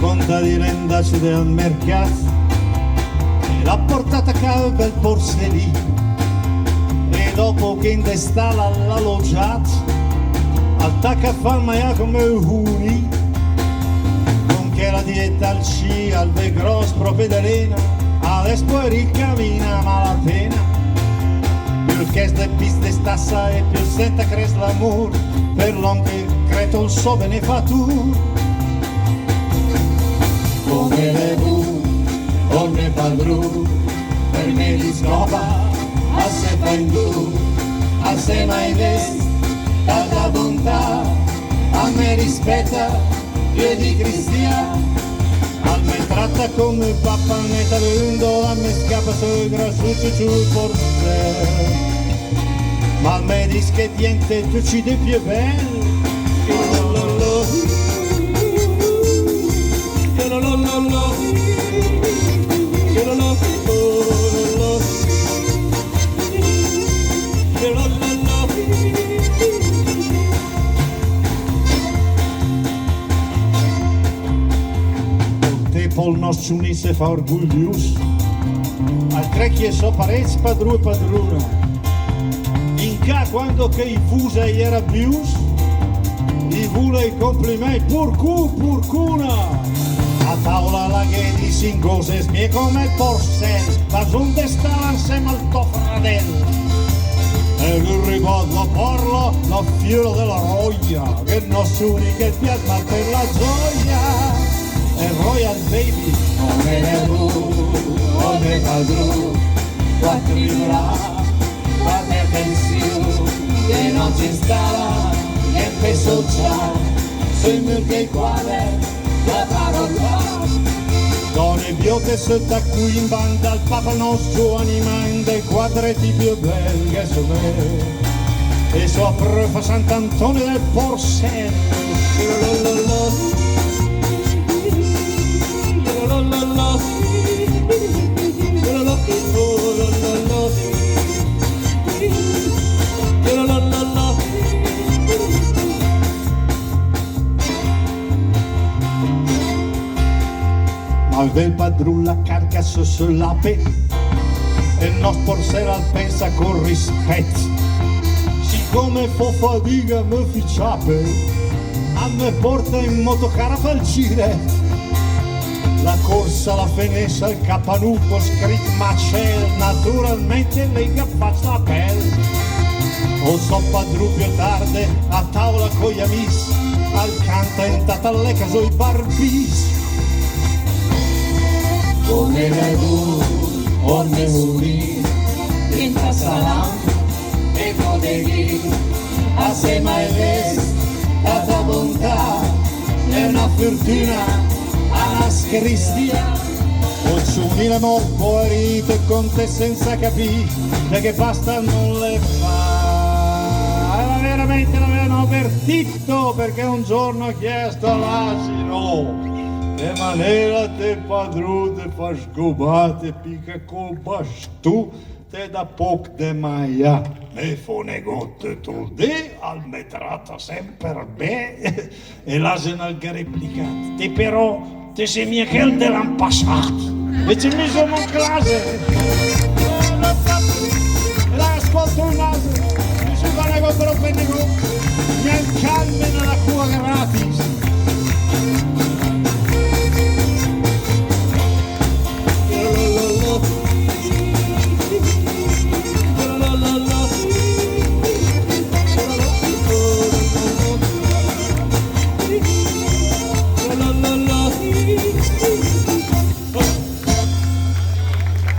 Contadina del mercato e l'ha portata a casa del porcellino e dopo che indestala l'ha loggiato attacca a far maia come uni con che la dieta al C al ve grosso propedalena adesso poi ricamina malapena più che de piste stassa e più senta cres l'amor per l'on che creto il suo benefattur come bevu, come padru, per me di scopa, a se fa in tu, a se mai vest, tanta bontà, a me rispetta, io di cristiano, a me tratta come papà, me talendo, a me scappa sul grasso giù forse, ma a me dice che niente tu ci di più bello, Pol nostro unisse fa orgoglios al crecchie so parets padru e padruna in ca quando che i fusa era bius i vule i complimenti purcuna a tavola la che di singose smie come porcel la giunta stava insieme al tuo fratello e il ricordo porlo lo fiore della roglia che non si unica piazza per la gioia e Royal Baby come le come padru quattro vibra quattro pensioni che non ci stava che peso già sui mur che il quale la parola con i biote sotto cui in banda al papa nostro animando i quadretti più belli che sono e sopra fa Sant'Antonio del Porcello al del padrun la carca sull'ape e non sporsera al pensa con rispetto siccome fo fadiga me ficciape a me porta in motocara pel gire la corsa, la finestra, il capanucco scritto macel naturalmente lega faccia la pelle o so padru più tardi a tavola con gli amici al canta entrata alle caso i barbis come bevu, come muri, pinta salam e codeghi, a se mai ves, tanta bontà, è una fortuna, a nas cristiana. O ciuni l'amor guarito con te senza capire, perché basta non le fa. Era veramente l'avevano avvertito, perché un giorno ha chiesto all'asino. De manera te padru te fa sgubate pica col bastù te da poc de maia me fu negotte tu de al metrata sempre be e l'asino al che replicat te però te sei mia chel de l'an passat e ci mi sono in classe e la ascolto un naso mi si fa nego però per nego mi calme nella cua gratis